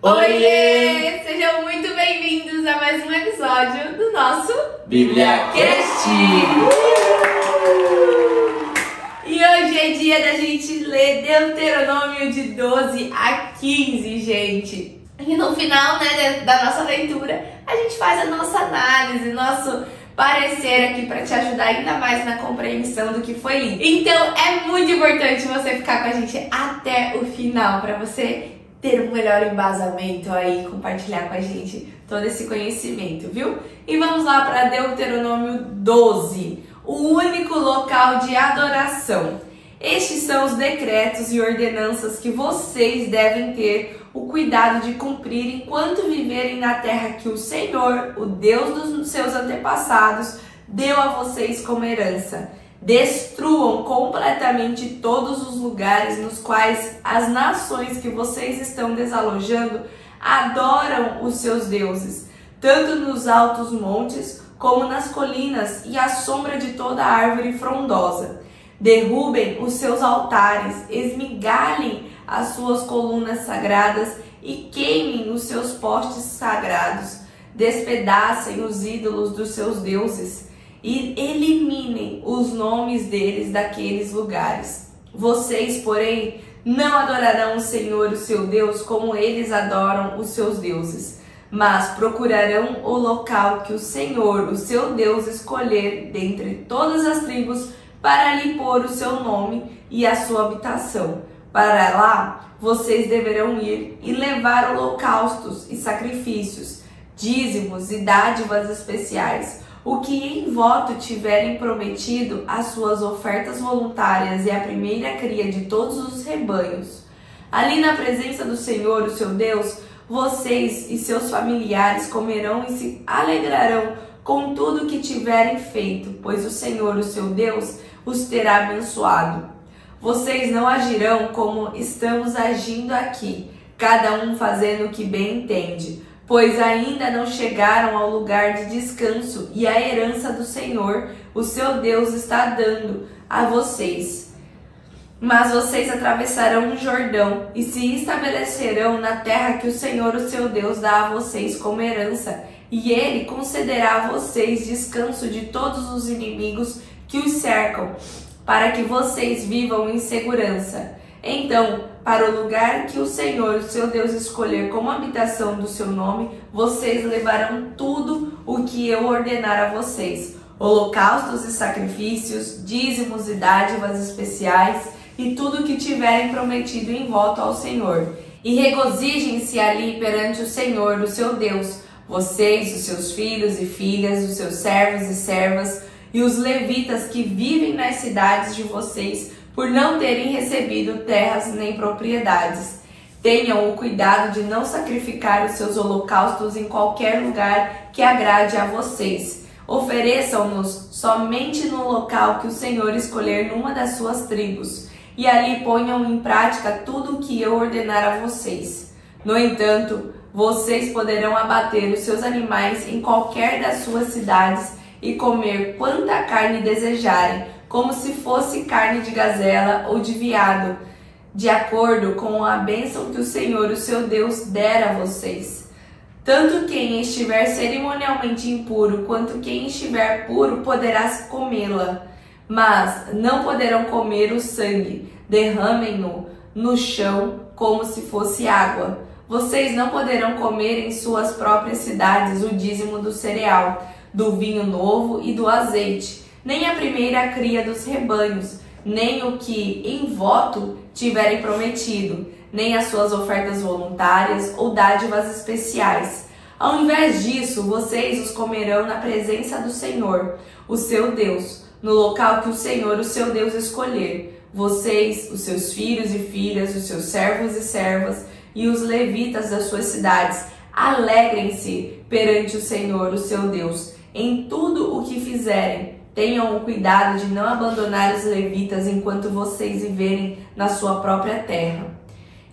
Oiê! Sejam muito bem-vindos a mais um episódio do nosso BíbliaCast! E hoje é dia da gente ler Deuteronômio de 12 a 15, gente. E no final, né, da nossa leitura, a gente faz a nossa análise, nosso parecer aqui para te ajudar ainda mais na compreensão do que foi lido. Então é muito importante você ficar com a gente até o final para você ter um melhor embasamento aí, compartilhar com a gente todo esse conhecimento, viu? E vamos lá para Deuteronômio 12, o único local de adoração. Estes são os decretos e ordenanças que vocês devem ter o cuidado de cumprir enquanto viverem na terra que o Senhor, o Deus dos seus antepassados, deu a vocês como herança. Destruam completamente todos os lugares nos quais as nações que vocês estão desalojando adoram os seus deuses, tanto nos altos montes como nas colinas e à sombra de toda árvore frondosa. Derrubem os seus altares, esmigalhem as suas colunas sagradas e queimem os seus postes sagrados. Despedacem os ídolos dos seus deuses e eliminem os nomes deles daqueles lugares. Vocês, porém, não adorarão o Senhor, o seu Deus, como eles adoram os seus deuses, mas procurarão o local que o Senhor, o seu Deus, escolher dentre todas as tribos para lhe pôr o seu nome e a sua habitação. Para lá, vocês deverão ir e levar holocaustos e sacrifícios, dízimos e dádivas especiais, o que em voto tiverem prometido, as suas ofertas voluntárias e a primeira cria de todos os rebanhos. Ali na presença do Senhor, o seu Deus, vocês e seus familiares comerão e se alegrarão com tudo que tiverem feito, pois o Senhor, o seu Deus, os terá abençoado. Vocês não agirão como estamos agindo aqui, cada um fazendo o que bem entende, pois ainda não chegaram ao lugar de descanso e a herança do Senhor, o seu Deus, está dando a vocês. Mas vocês atravessarão o Jordão e se estabelecerão na terra que o Senhor, o seu Deus, dá a vocês como herança, e ele concederá a vocês descanso de todos os inimigos que os cercam, para que vocês vivam em segurança. Então, para o lugar que o Senhor, o seu Deus, escolher como habitação do seu nome, vocês levarão tudo o que eu ordenar a vocês: holocaustos e sacrifícios, dízimos e dádivas especiais, e tudo o que tiverem prometido em voto ao Senhor. E regozijem-se ali perante o Senhor, o seu Deus, vocês, os seus filhos e filhas, os seus servos e servas, e os levitas que vivem nas cidades de vocês, por não terem recebido terras nem propriedades. Tenham o cuidado de não sacrificar os seus holocaustos em qualquer lugar que agrade a vocês. Ofereçam-nos somente no local que o Senhor escolher numa das suas tribos, e ali ponham em prática tudo o que eu ordenar a vocês. No entanto, vocês poderão abater os seus animais em qualquer das suas cidades e comer quanta carne desejarem, como se fosse carne de gazela ou de veado, de acordo com a bênção que o Senhor, o seu Deus, der a vocês. Tanto quem estiver cerimonialmente impuro quanto quem estiver puro poderá comê-la, mas não poderão comer o sangue. Derramem-no no chão como se fosse água. Vocês não poderão comer em suas próprias cidades o dízimo do cereal, do vinho novo e do azeite, nem a primeira cria dos rebanhos, nem o que em voto tiverem prometido, nem as suas ofertas voluntárias ou dádivas especiais. Ao invés disso, vocês os comerão na presença do Senhor, o seu Deus, no local que o Senhor, o seu Deus, escolher. Vocês, os seus filhos e filhas, os seus servos e servas e os levitas das suas cidades, alegrem-se perante o Senhor, o seu Deus, em tudo o que fizerem. Tenham o cuidado de não abandonar os levitas enquanto vocês viverem na sua própria terra.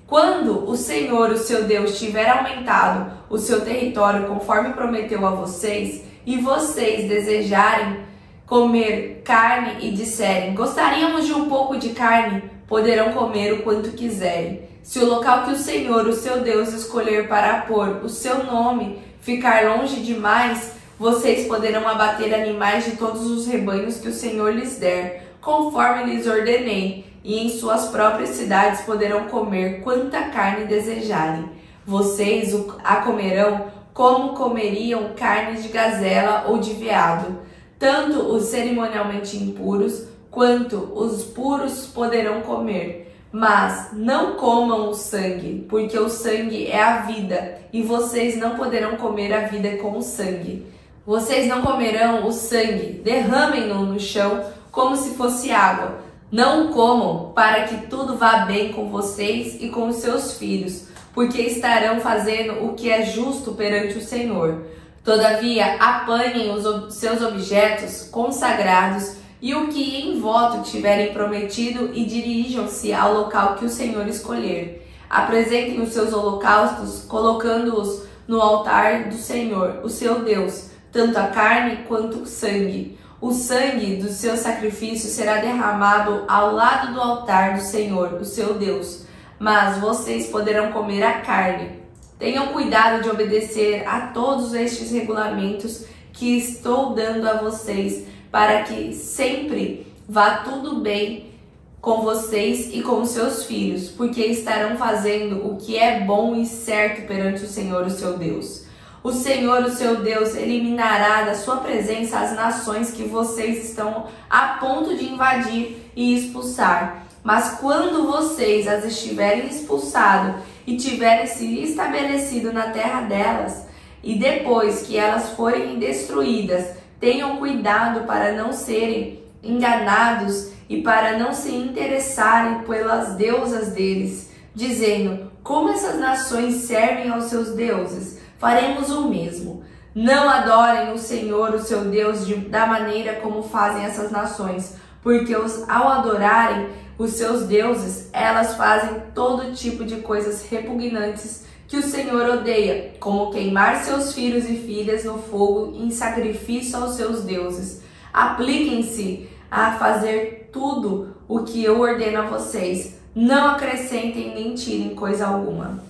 Quando o Senhor, o seu Deus, tiver aumentado o seu território conforme prometeu a vocês, e vocês desejarem comer carne e disserem: gostaríamos de um pouco de carne, poderão comer o quanto quiserem. Se o local que o Senhor, o seu Deus, escolher para pôr o seu nome ficar longe demais, vocês poderão abater animais de todos os rebanhos que o Senhor lhes der, conforme lhes ordenei, e em suas próprias cidades poderão comer quanta carne desejarem. Vocês a comerão como comeriam carne de gazela ou de veado. Tanto os cerimonialmente impuros quanto os puros poderão comer. Mas não comam o sangue, porque o sangue é a vida, e vocês não poderão comer a vida com o sangue. Vocês não comerão o sangue, derramem-no no chão como se fosse água. Não o comam, para que tudo vá bem com vocês e com os seus filhos, porque estarão fazendo o que é justo perante o Senhor. Todavia, apanhem os seus objetos consagrados e o que em voto tiverem prometido e dirijam-se ao local que o Senhor escolher. Apresentem os seus holocaustos, colocando-os no altar do Senhor, o seu Deus, tanto a carne quanto o sangue. O sangue do seu sacrifício será derramado ao lado do altar do Senhor, o seu Deus. Mas vocês poderão comer a carne. Tenham cuidado de obedecer a todos estes regulamentos que estou dando a vocês, para que sempre vá tudo bem com vocês e com seus filhos, porque estarão fazendo o que é bom e certo perante o Senhor, o seu Deus. O Senhor, o seu Deus, eliminará da sua presença as nações que vocês estão a ponto de invadir e expulsar. Mas quando vocês as estiverem expulsado e tiverem se estabelecido na terra delas, e depois que elas forem destruídas, tenham cuidado para não serem enganados e para não se interessarem pelas deusas deles, dizendo: como essas nações servem aos seus deuses, faremos o mesmo. Não adorem o Senhor, o seu Deus, da maneira como fazem essas nações, porque ao adorarem os seus deuses, elas fazem todo tipo de coisas repugnantes que o Senhor odeia, como queimar seus filhos e filhas no fogo em sacrifício aos seus deuses. Apliquem-se a fazer tudo o que eu ordeno a vocês. Não acrescentem nem tirem coisa alguma.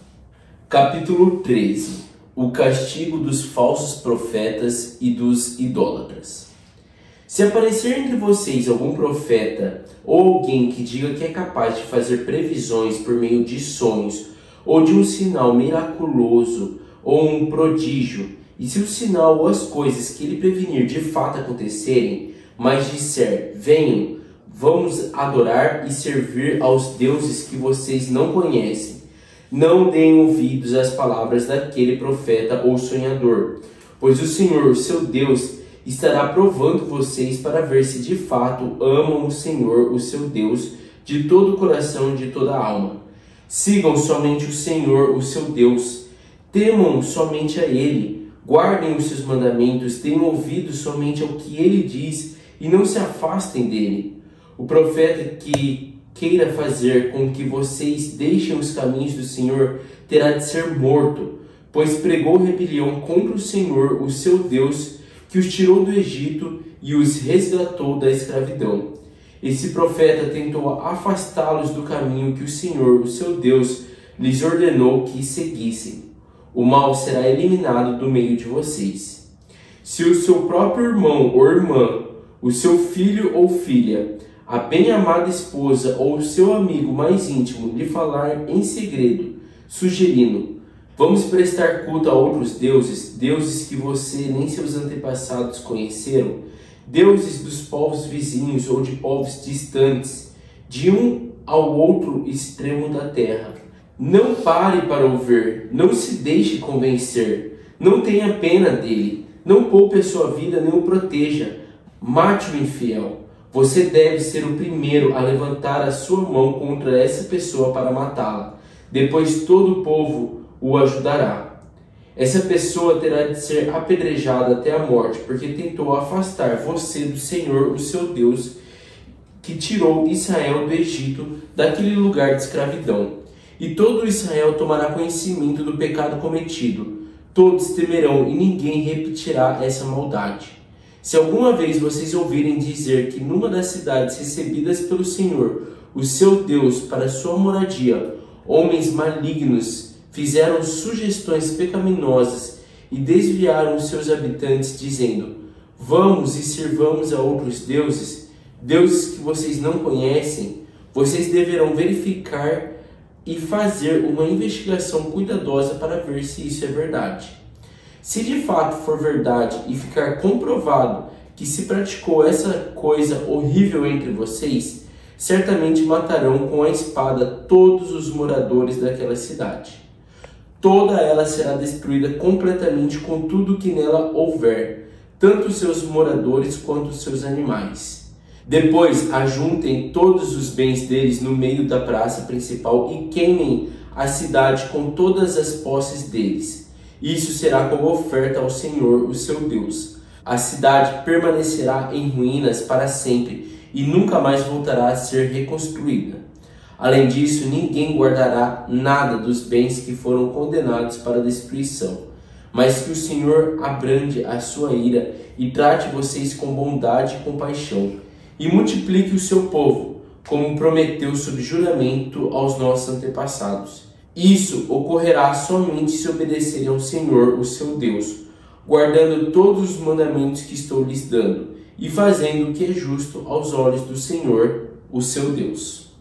Capítulo 13. O castigo dos falsos profetas e dos idólatras. Se aparecer entre vocês algum profeta ou alguém que diga que é capaz de fazer previsões por meio de sonhos ou de um sinal miraculoso ou um prodígio, e se o sinal ou as coisas que ele prevenir de fato acontecerem, mas disser: venham, vamos adorar e servir aos deuses que vocês não conhecem, não deem ouvidos às palavras daquele profeta ou sonhador, pois o Senhor, o seu Deus, estará provando vocês para ver se de fato amam o Senhor, o seu Deus, de todo o coração e de toda a alma. Sigam somente o Senhor, o seu Deus. Temam somente a Ele. Guardem os seus mandamentos. Tenham ouvido somente ao que Ele diz e não se afastem dele. O profeta que queira fazer com que vocês deixem os caminhos do Senhor terá de ser morto, pois pregou rebelião contra o Senhor, o seu Deus, que os tirou do Egito e os resgatou da escravidão. Esse profeta tentou afastá-los do caminho que o Senhor, o seu Deus, lhes ordenou que seguissem. O mal será eliminado do meio de vocês. Se o seu próprio irmão ou irmã, o seu filho ou filha, a bem-amada esposa ou o seu amigo mais íntimo lhe falar em segredo, sugerindo: vamos prestar culto a outros deuses, deuses que você nem seus antepassados conheceram, deuses dos povos vizinhos ou de povos distantes, de um ao outro extremo da terra. Não pare para ouvir, não se deixe convencer, não tenha pena dele, não poupe a sua vida nem o proteja, mate o infiel. Você deve ser o primeiro a levantar a sua mão contra essa pessoa para matá-la. Depois todo o povo o ajudará. Essa pessoa terá de ser apedrejada até a morte, porque tentou afastar você do Senhor, o seu Deus, que tirou Israel do Egito, daquele lugar de escravidão. E todo Israel tomará conhecimento do pecado cometido. Todos temerão e ninguém repetirá essa maldade. Se alguma vez vocês ouvirem dizer que numa das cidades recebidas pelo Senhor o seu Deus, para sua moradia, homens malignos fizeram sugestões pecaminosas e desviaram os seus habitantes, dizendo: vamos e sirvamos a outros deuses, deuses que vocês não conhecem. Vocês deverão verificar e fazer uma investigação cuidadosa para ver se isso é verdade. Se de fato for verdade e ficar comprovado que se praticou essa coisa horrível entre vocês, certamente matarão com a espada todos os moradores daquela cidade. Toda ela será destruída completamente com tudo que nela houver, tanto os seus moradores quanto os seus animais. Depois ajuntem todos os bens deles no meio da praça principal e queimem a cidade com todas as posses deles. Isso será como oferta ao Senhor, o seu Deus. A cidade permanecerá em ruínas para sempre e nunca mais voltará a ser reconstruída. Além disso, ninguém guardará nada dos bens que foram condenados para destruição, mas que o Senhor abrande a sua ira e trate vocês com bondade e compaixão, e multiplique o seu povo, como prometeu sob juramento aos nossos antepassados. Isso ocorrerá somente se obedecerem ao Senhor, o seu Deus, guardando todos os mandamentos que estou lhes dando, e fazendo o que é justo aos olhos do Senhor, o seu Deus.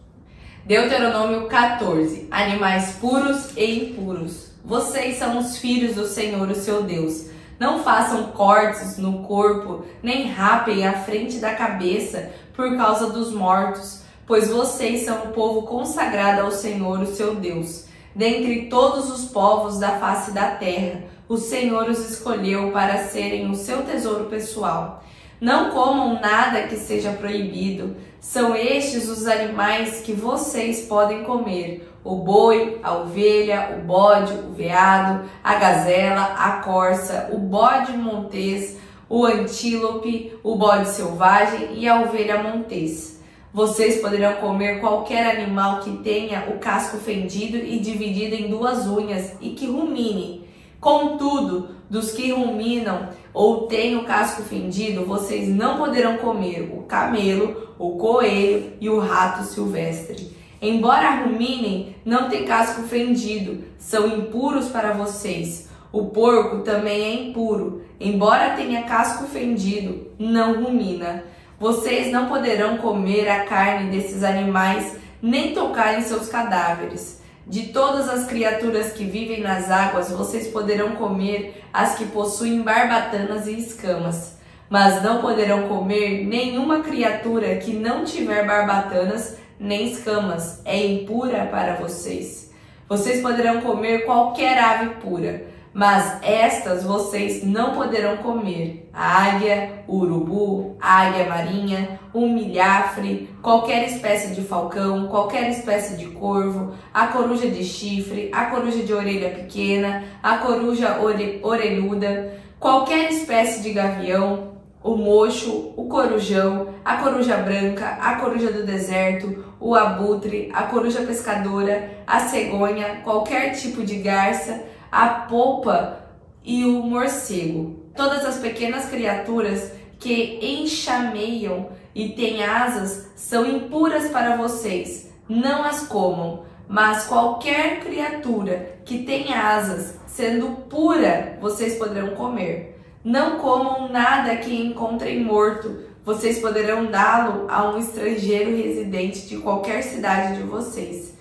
Deuteronômio 14. Animais puros e impuros. Vocês são os filhos do Senhor, o seu Deus. Não façam cortes no corpo, nem rapem a frente da cabeça por causa dos mortos, pois vocês são o povo consagrado ao Senhor, o seu Deus. Dentre todos os povos da face da terra, o Senhor os escolheu para serem o seu tesouro pessoal. Não comam nada que seja proibido. São estes os animais que vocês podem comer: o boi, a ovelha, o bode, o veado, a gazela, a corça, o bode montês, o antílope, o bode selvagem e a ovelha montês. Vocês poderão comer qualquer animal que tenha o casco fendido e dividido em duas unhas e que rumine. Contudo, dos que ruminam ou têm o casco fendido, vocês não poderão comer o camelo, o coelho e o rato silvestre. Embora ruminem, não tem casco fendido, são impuros para vocês. O porco também é impuro, embora tenha casco fendido, não rumina. Vocês não poderão comer a carne desses animais, nem tocar em seus cadáveres. De todas as criaturas que vivem nas águas, vocês poderão comer as que possuem barbatanas e escamas. Mas não poderão comer nenhuma criatura que não tiver barbatanas nem escamas, é impura para vocês. Vocês poderão comer qualquer ave pura, mas estas vocês não poderão comer: a águia, o urubu, a águia marinha, o milhafre, qualquer espécie de falcão, qualquer espécie de corvo, a coruja de chifre, a coruja de orelha pequena, a coruja orelhuda, qualquer espécie de gavião, o mocho, o corujão, a coruja branca, a coruja do deserto, o abutre, a coruja pescadora, a cegonha, qualquer tipo de garça, a polpa e o morcego. Todas as pequenas criaturas que enxameiam e têm asas são impuras para vocês. Não as comam, mas qualquer criatura que tenha asas, sendo pura, vocês poderão comer. Não comam nada que encontrem morto. Vocês poderão dá-lo a um estrangeiro residente de qualquer cidade de vocês,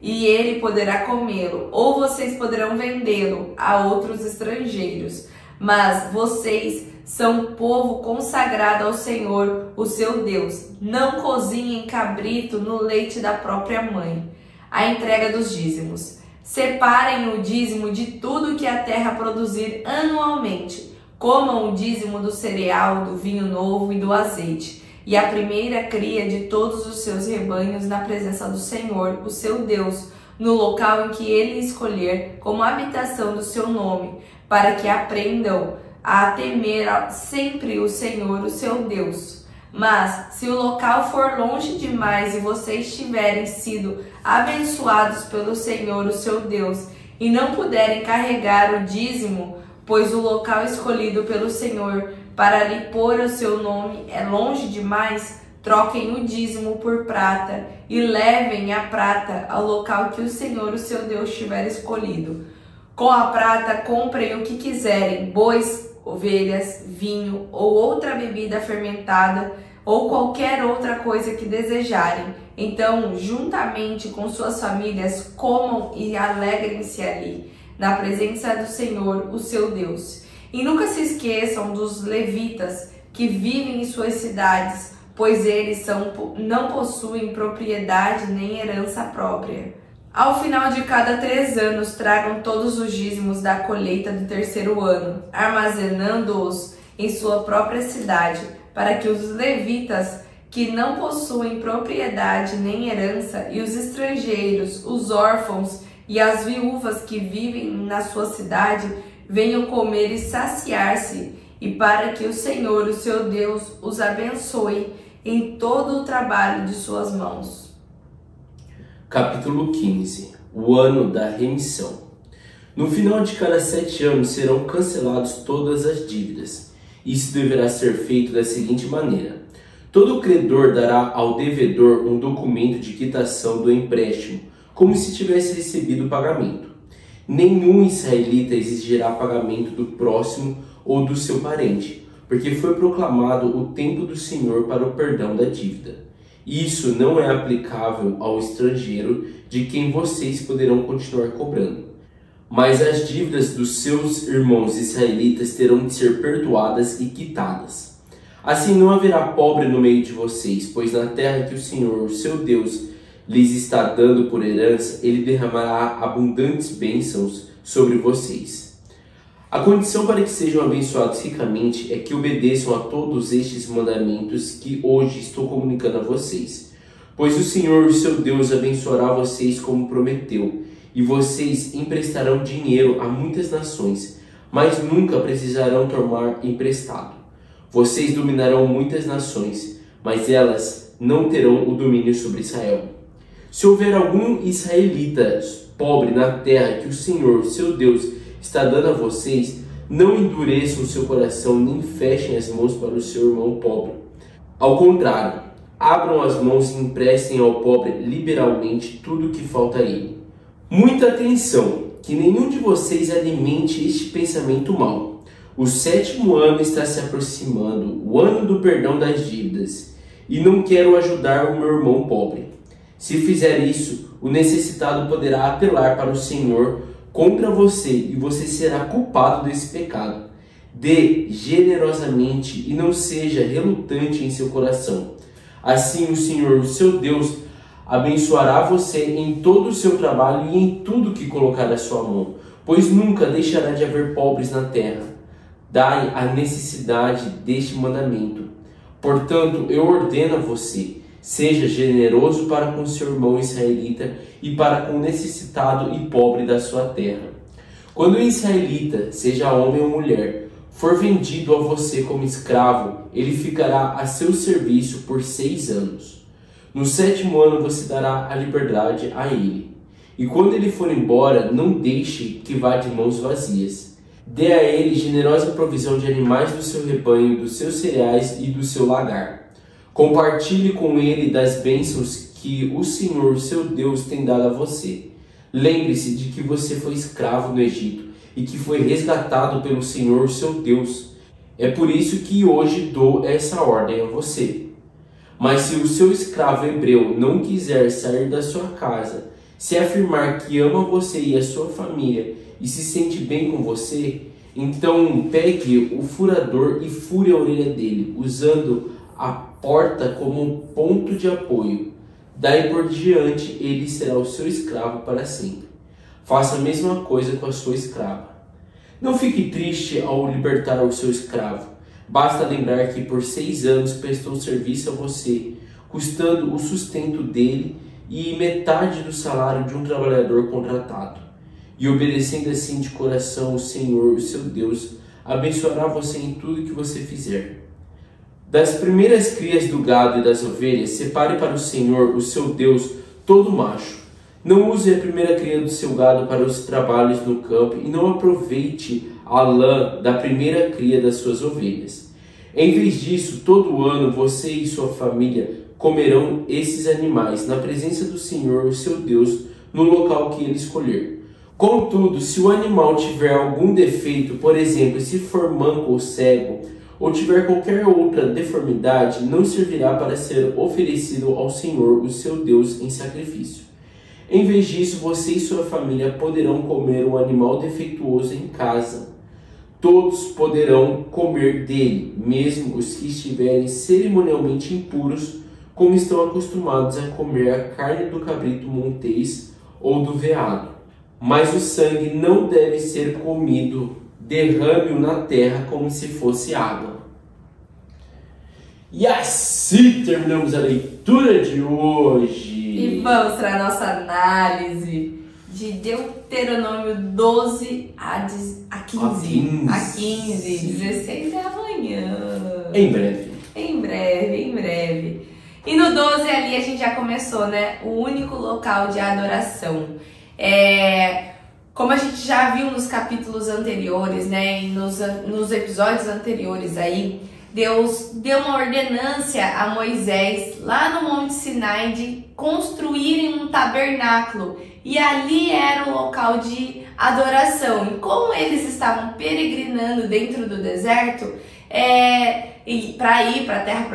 e ele poderá comê-lo, ou vocês poderão vendê-lo a outros estrangeiros. Mas vocês são povo consagrado ao Senhor, o seu Deus. Não cozinhem cabrito no leite da própria mãe. A entrega dos dízimos. Separem o dízimo de tudo que a terra produzir anualmente. Comam o dízimo do cereal, do vinho novo e do azeite, e a primeira cria de todos os seus rebanhos na presença do Senhor, o seu Deus, no local em que ele escolher como habitação do seu nome, para que aprendam a temer sempre o Senhor, o seu Deus. Mas, se o local for longe demais e vocês tiverem sido abençoados pelo Senhor, o seu Deus, e não puderem carregar o dízimo, pois o local escolhido pelo Senhor para lhe pôr o seu nome é longe demais, troquem o dízimo por prata e levem a prata ao local que o Senhor, o seu Deus, tiver escolhido. Com a prata comprem o que quiserem, bois, ovelhas, vinho ou outra bebida fermentada ou qualquer outra coisa que desejarem. Então, juntamente com suas famílias, comam e alegrem-se ali, na presença do Senhor, o seu Deus. E nunca se esqueçam dos levitas que vivem em suas cidades, pois eles não possuem propriedade nem herança própria. Ao final de cada 3 anos, tragam todos os dízimos da colheita do 3º ano, armazenando-os em sua própria cidade, para que os levitas que não possuem propriedade nem herança e os estrangeiros, os órfãos e as viúvas que vivem na sua cidade venham comer e saciar-se, e para que o Senhor, o seu Deus, os abençoe em todo o trabalho de suas mãos. Capítulo 15. O ano da remissão. No final de cada 7 anos serão canceladas todas as dívidas. Isso deverá ser feito da seguinte maneira: todo credor dará ao devedor um documento de quitação do empréstimo, como se tivesse recebido o pagamento. Nenhum israelita exigirá pagamento do próximo ou do seu parente, porque foi proclamado o tempo do Senhor para o perdão da dívida. Isso não é aplicável ao estrangeiro, de quem vocês poderão continuar cobrando. Mas as dívidas dos seus irmãos israelitas terão de ser perdoadas e quitadas. Assim não haverá pobre no meio de vocês, pois na terra que o Senhor, o seu Deus, lhes está dando por herança, ele derramará abundantes bênçãos sobre vocês. A condição para que sejam abençoados ricamente é que obedeçam a todos estes mandamentos que hoje estou comunicando a vocês. Pois o Senhor, o seu Deus, abençoará vocês como prometeu, e vocês emprestarão dinheiro a muitas nações, mas nunca precisarão tomar emprestado. Vocês dominarão muitas nações, mas elas não terão o domínio sobre Israel. Se houver algum israelita pobre na terra que o Senhor, seu Deus, está dando a vocês, não endureçam o seu coração nem fechem as mãos para o seu irmão pobre. Ao contrário, abram as mãos e emprestem ao pobre liberalmente tudo o que falta a ele. Muita atenção, que nenhum de vocês alimente este pensamento mau. O 7º ano está se aproximando, o ano do perdão das dívidas, e não quero ajudar o meu irmão pobre. Se fizer isso, o necessitado poderá apelar para o Senhor contra você e você será culpado desse pecado. Dê generosamente e não seja relutante em seu coração. Assim o Senhor, o seu Deus, abençoará você em todo o seu trabalho e em tudo que colocar à sua mão, pois nunca deixará de haver pobres na terra. Dai a necessidade deste mandamento. Portanto, eu ordeno a você: seja generoso para com seu irmão israelita e para com o necessitado e pobre da sua terra. Quando o israelita, seja homem ou mulher, for vendido a você como escravo, ele ficará a seu serviço por 6 anos. No 7º ano você dará a liberdade a ele. E quando ele for embora, não deixe que vá de mãos vazias. Dê a ele generosa provisão de animais do seu rebanho, dos seus cereais e do seu lagar. Compartilhe com ele das bênçãos que o Senhor, seu Deus, tem dado a você. Lembre-se de que você foi escravo no Egito e que foi resgatado pelo Senhor, seu Deus. É por isso que hoje dou essa ordem a você. Mas se o seu escravo hebreu não quiser sair da sua casa, se afirmar que ama você e a sua família e se sente bem com você, então pegue o furador e fure a orelha dele, usando a porta como ponto de apoio. Daí por diante ele será o seu escravo para sempre. Faça a mesma coisa com a sua escrava. Não fique triste ao libertar o seu escravo. Basta lembrar que por 6 anos prestou serviço a você, custando o sustento dele e metade do salário de um trabalhador contratado. E obedecendo assim de coração o Senhor, o seu Deus, abençoará você em tudo que você fizer. Das primeiras crias do gado e das ovelhas, separe para o Senhor, o seu Deus, todo macho. Não use a primeira cria do seu gado para os trabalhos no campo e não aproveite a lã da primeira cria das suas ovelhas. Em vez disso, todo ano você e sua família comerão esses animais na presença do Senhor, o seu Deus, no local que ele escolher. Contudo, se o animal tiver algum defeito, por exemplo, se for manco ou cego, ou tiver qualquer outra deformidade, não servirá para ser oferecido ao Senhor, o seu Deus, em sacrifício. Em vez disso, você e sua família poderão comer um animal defeituoso em casa. Todos poderão comer dele, mesmo os que estiverem cerimonialmente impuros, como estão acostumados a comer a carne do cabrito montês ou do veado. Mas o sangue não deve ser comido, derrame-o na terra como se fosse água. E assim terminamos a leitura de hoje. E vamos para a nossa análise de Deuteronômio 12 a 15. A 15. 16 é amanhã. Em breve. Em breve, em breve. E no 12 ali a gente já começou, né? O único local de adoração. Como a gente já viu nos capítulos anteriores, né? E nos episódios anteriores aí, Deus deu uma ordenância a Moisés lá no Monte Sinai de construírem um tabernáculo. E ali era o local de adoração. E como eles estavam peregrinando dentro do deserto, para ir para a terra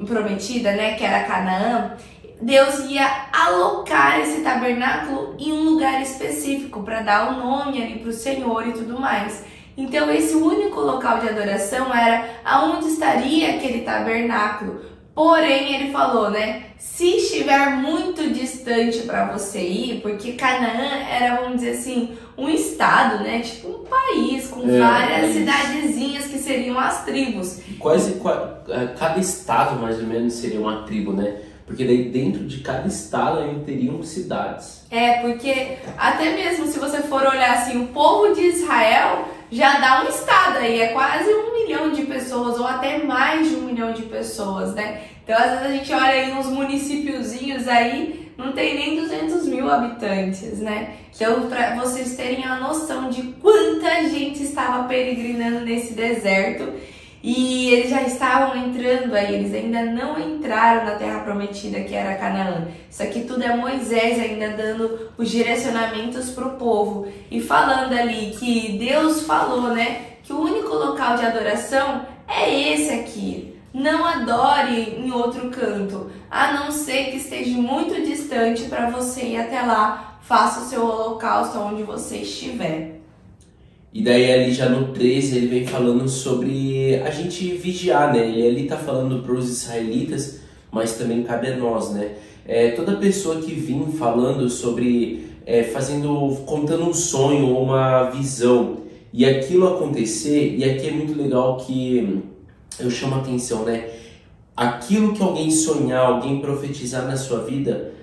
prometida, né, que era Canaã, Deus ia alocar esse tabernáculo em um lugar específico para dar o nome ali para o Senhor e tudo mais. Então esse único local de adoração era aonde estaria aquele tabernáculo. Porém, ele falou, né, se estiver muito distante para você ir, porque Canaã era, vamos dizer assim, um estado, né, tipo um país com várias cidadezinhas que seriam as tribos. Cada estado, mais ou menos, seria uma tribo, né? Porque daí dentro de cada estado ainda teriam cidades. Porque até mesmo se você for olhar assim, o povo de Israel já dá um estado aí, é quase 1 milhão de pessoas, ou até mais de 1 milhão de pessoas, né? Então às vezes a gente olha aí uns municípiozinhos aí, não tem nem 200 mil habitantes, né? Então para vocês terem a noção de quanta gente estava peregrinando nesse deserto, e eles já estavam entrando aí, eles ainda não entraram na terra prometida que era Canaã. Isso aqui tudo é Moisés ainda dando os direcionamentos para o povo e falando ali que Deus falou, né, que o único local de adoração é esse aqui. Não adore em outro canto, a não ser que esteja muito distante para você ir até lá, faça o seu holocausto onde você estiver. E daí ali já no 13 ele vem falando sobre a gente vigiar, né? E ali tá falando para os israelitas, mas também cabe a nós, né? Toda pessoa que vem falando sobre, contando um sonho ou uma visão e aquilo acontecer, e aqui é muito legal que eu chamo a atenção, né? Aquilo que alguém sonhar, alguém profetizar na sua vida,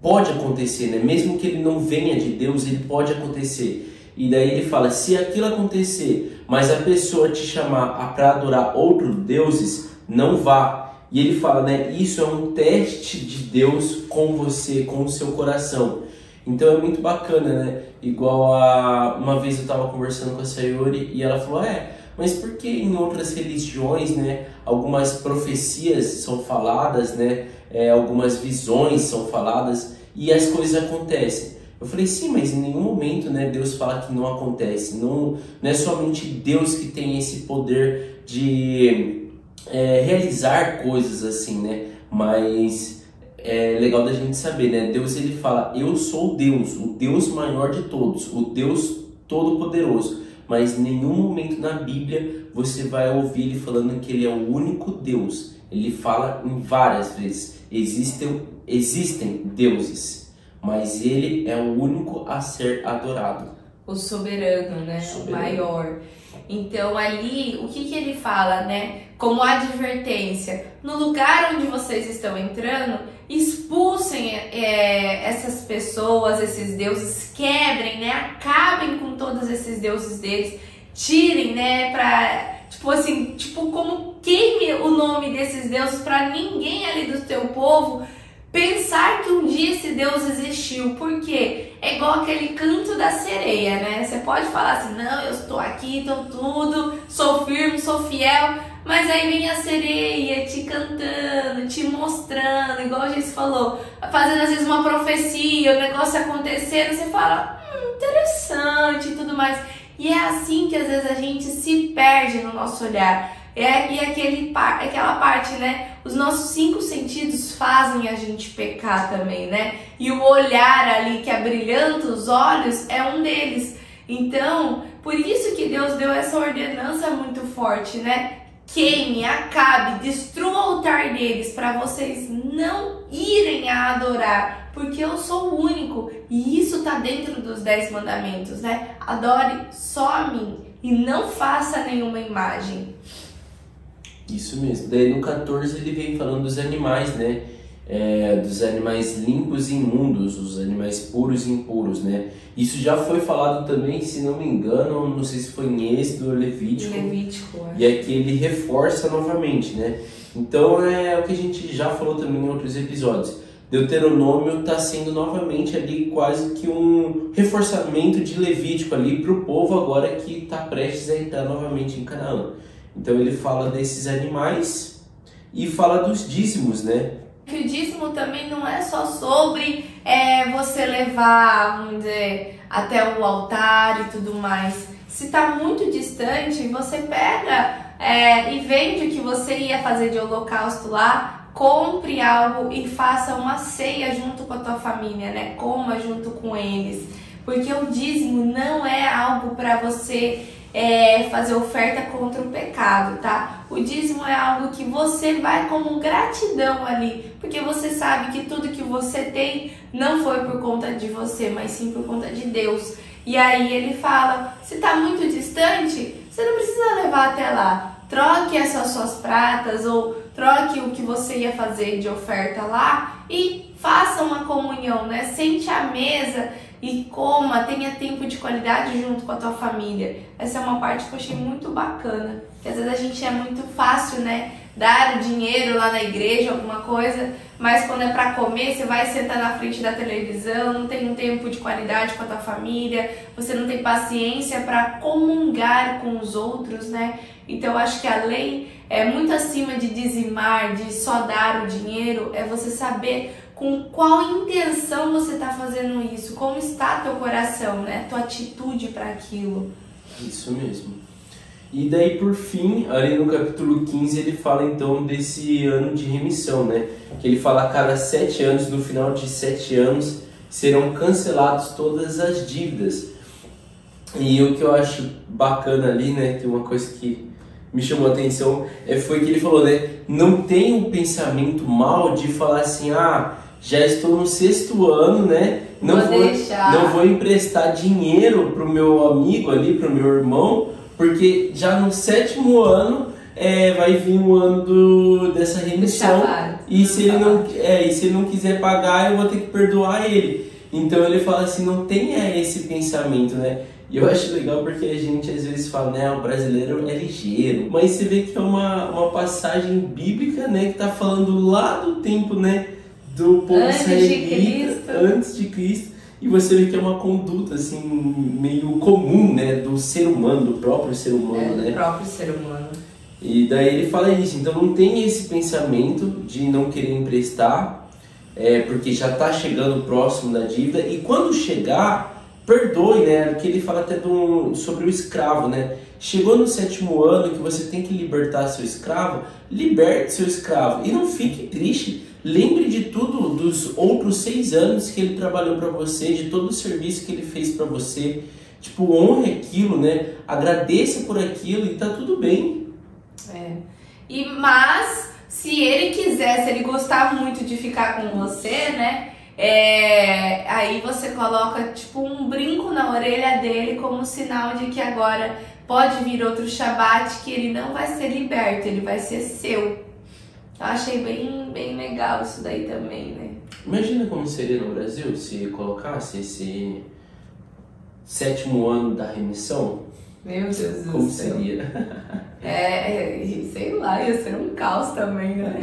pode acontecer, né? Mesmo que ele não venha de Deus, ele pode acontecer. E daí ele fala, se aquilo acontecer, mas a pessoa te chamar para adorar outros deuses, não vá. E ele fala, né, isso é um teste de Deus com você, com o seu coração. Então é muito bacana, né? Igual uma vez eu estava conversando com a Sayuri e ela falou, mas por que em outras religiões, né, algumas profecias são faladas, né, algumas visões são faladas e as coisas acontecem? Eu falei, sim, mas em nenhum momento, né, Deus fala que não acontece. Não é somente Deus que tem esse poder de realizar coisas assim, né? Mas é legal da gente saber, né? Deus, ele fala, eu sou Deus, o Deus maior de todos, o Deus todo-poderoso. Mas em nenhum momento na Bíblia você vai ouvir ele falando que ele é o único Deus. Ele fala em várias vezes, existem deuses, mas ele é o único a ser adorado. O soberano, né? O maior. Então ali, o que ele fala, né? Como advertência, no lugar onde vocês estão entrando, expulsem essas pessoas, esses deuses, quebrem, né? Acabem com todos esses deuses deles, tirem, né? Como queime o nome desses deuses para ninguém ali do teu povo pensar que um dia esse Deus existiu, porque é igual aquele canto da sereia, né? Você pode falar assim, não, eu estou aqui, estou tudo, sou firme, sou fiel, mas aí vem a sereia te cantando, te mostrando, igual a gente falou, fazendo às vezes uma profecia, o negócio acontecendo, você fala, interessante e tudo mais. E é assim que às vezes a gente se perde no nosso olhar. E aquela parte, né? Os nossos 5 sentidos fazem a gente pecar também, né? E o olhar ali que abrilhanta os olhos é um deles. Então, por isso que Deus deu essa ordenança muito forte, né? Queime, acabe, destrua o altar deles para vocês não irem a adorar, porque eu sou o único. E isso tá dentro dos 10 mandamentos, né? Adore só a mim e não faça nenhuma imagem. Isso mesmo. Daí no 14 ele vem falando dos animais, né? Dos animais limpos e imundos, os animais puros e impuros, né? Isso já foi falado também, se não me engano, não sei se foi em Êxodo ou Levítico. E aqui ele reforça novamente, né? Então é o que a gente já falou também em outros episódios. Deuteronômio está sendo novamente ali quase que um reforçamento de Levítico ali para o povo agora que está prestes a entrar novamente em Canaã. Então ele fala desses animais e fala dos dízimos, né? Que o dízimo também não é só sobre você levar, vamos dizer, até o altar e tudo mais. Se está muito distante, você pega e vende o que você ia fazer de holocausto lá, compre algo e faça uma ceia junto com a tua família, né? Coma junto com eles. Porque o dízimo não é algo para você fazer oferta contra o pecado, tá? O dízimo é algo que você vai como gratidão ali, porque você sabe que tudo que você tem não foi por conta de você, mas sim por conta de Deus. E aí ele fala, se tá muito distante, você não precisa levar até lá. Troque essas suas pratas ou troque o que você ia fazer de oferta lá e faça uma comunhão, né? Sente à mesa e coma, tenha tempo de qualidade junto com a tua família. Essa é uma parte que eu achei muito bacana, que às vezes a gente é muito fácil, né, dar o dinheiro lá na igreja, alguma coisa, mas quando é pra comer, você vai sentar na frente da televisão, não tem um tempo de qualidade com a tua família, você não tem paciência para comungar com os outros, né? Então eu acho que a lei é muito acima de dizimar, de só dar o dinheiro, é você saber com qual intenção você está fazendo isso, como está teu coração, né? Tua atitude para aquilo. Isso mesmo. E daí por fim, ali no capítulo 15, ele fala então desse ano de remissão, né? Que ele fala a cada 7 anos, no final de 7 anos, serão cancelados todas as dívidas. E o que eu acho bacana ali, né? Que uma coisa que me chamou a atenção foi que ele falou, né? Não tem um pensamento mal de falar assim, já estou no 6º ano, né? Não vou emprestar dinheiro pro meu amigo ali, pro meu irmão, porque já no 7º ano vai vir o ano dessa remissão. E se ele não quiser pagar, eu vou ter que perdoar ele. Então ele fala assim, não tenha esse pensamento, né? E eu acho legal porque a gente às vezes fala, né, o brasileiro é ligeiro. Mas você vê que é uma passagem bíblica, né, que tá falando lá do tempo, né, do povo israelita, antes de Cristo. E você vê que é uma conduta, assim, meio comum, né, do ser humano, do próprio ser humano, né? Do próprio ser humano. E daí ele fala isso, então não tem esse pensamento de não querer emprestar, porque já tá chegando próximo da dívida. E quando chegar, perdoe, né? Que ele fala até sobre o escravo, né? Chegou no 7º ano que você tem que libertar seu escravo, liberte seu escravo e não fique triste. Lembre de tudo, dos outros 6 anos que ele trabalhou para você, de todo o serviço que ele fez para você. Tipo, honre aquilo, né? Agradeça por aquilo e tá tudo bem. Mas, se ele quiser, se ele gostar muito de ficar com você, né? Aí você coloca tipo um brinco na orelha dele como sinal de que agora pode vir outro Shabat, que ele não vai ser liberto, ele vai ser seu. Eu achei bem legal isso daí também, né? Imagina como seria no Brasil se colocasse esse 7º ano da remissão. Meu Deus do céu. Como seria? Sei lá, ia ser um caos também, né?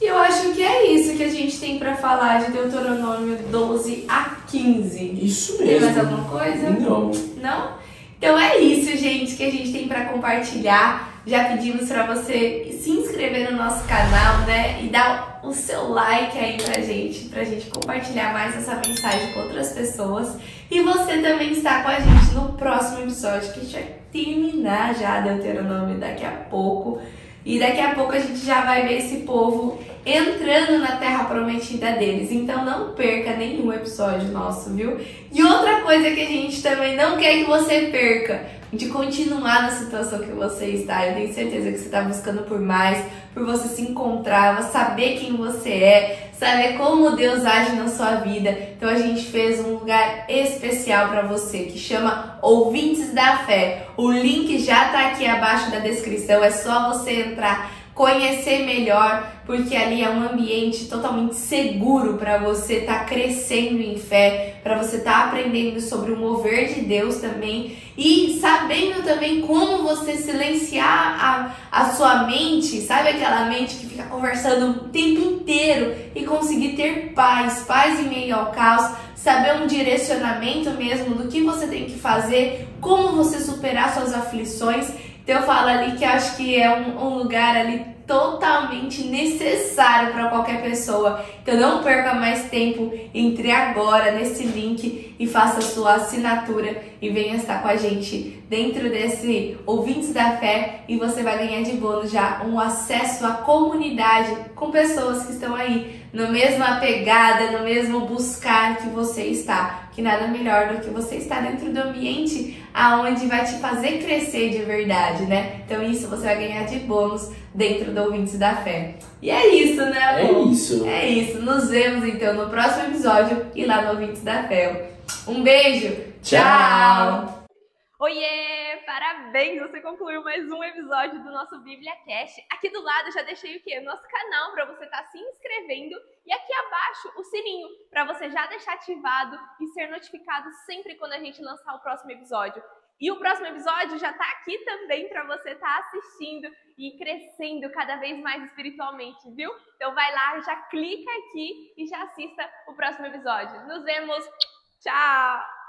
E eu acho que é isso que a gente tem pra falar de Deuteronômio 12 a 15. Isso mesmo. Tem mais alguma coisa? Não. Não? Então é isso, gente, que a gente tem pra compartilhar. Já pedimos pra você se inscrever no nosso canal, né? E dar o seu like aí pra gente compartilhar mais essa mensagem com outras pessoas. E você também está com a gente no próximo episódio, que a gente vai terminar já Deuteronômio daqui a pouco. E daqui a pouco a gente já vai ver esse povo entrando na terra prometida deles. Então não perca nenhum episódio nosso, viu? E outra coisa que a gente também não quer que você perca, de continuar na situação que você está. Eu tenho certeza que você está buscando por mais, por você se encontrar, saber quem você é, saber como Deus age na sua vida. Então a gente fez um lugar especial para você, que chama Ouvintes da Fé. O link já está aqui abaixo da descrição, é só você entrar, conhecer melhor, porque ali é um ambiente totalmente seguro para você estar crescendo em fé, para você estar aprendendo sobre o mover de Deus também e sabendo também como você silenciar a sua mente, sabe aquela mente que fica conversando o tempo inteiro e conseguir ter paz em meio ao caos, saber um direcionamento mesmo do que você tem que fazer, como você superar suas aflições. Então eu falo ali que acho que é um lugar ali totalmente necessário para qualquer pessoa. Então não perca mais tempo, entre agora nesse link e faça a sua assinatura e venha estar com a gente dentro desse Ouvintes da Fé, e você vai ganhar de bônus já um acesso à comunidade com pessoas que estão aí na mesma pegada, no mesmo buscar que você está, que nada melhor do que você estar dentro do ambiente aonde vai te fazer crescer de verdade, né? Então isso você vai ganhar de bônus dentro do Ouvintes da Fé. E é isso, né, amor? É isso. É isso. Nos vemos então no próximo episódio e lá no Ouvintes da Fé. Um beijo. Tchau. Oiê! Parabéns! Você concluiu mais um episódio do nosso Bíblia Cast. Aqui do lado eu já deixei o quê? O nosso canal para você estar se inscrevendo, e aqui abaixo o sininho para você já deixar ativado e ser notificado sempre quando a gente lançar o próximo episódio. E o próximo episódio já tá aqui também para você estar assistindo e crescendo cada vez mais espiritualmente, viu? Então vai lá, já clica aqui e já assista o próximo episódio. Nos vemos! Tchau!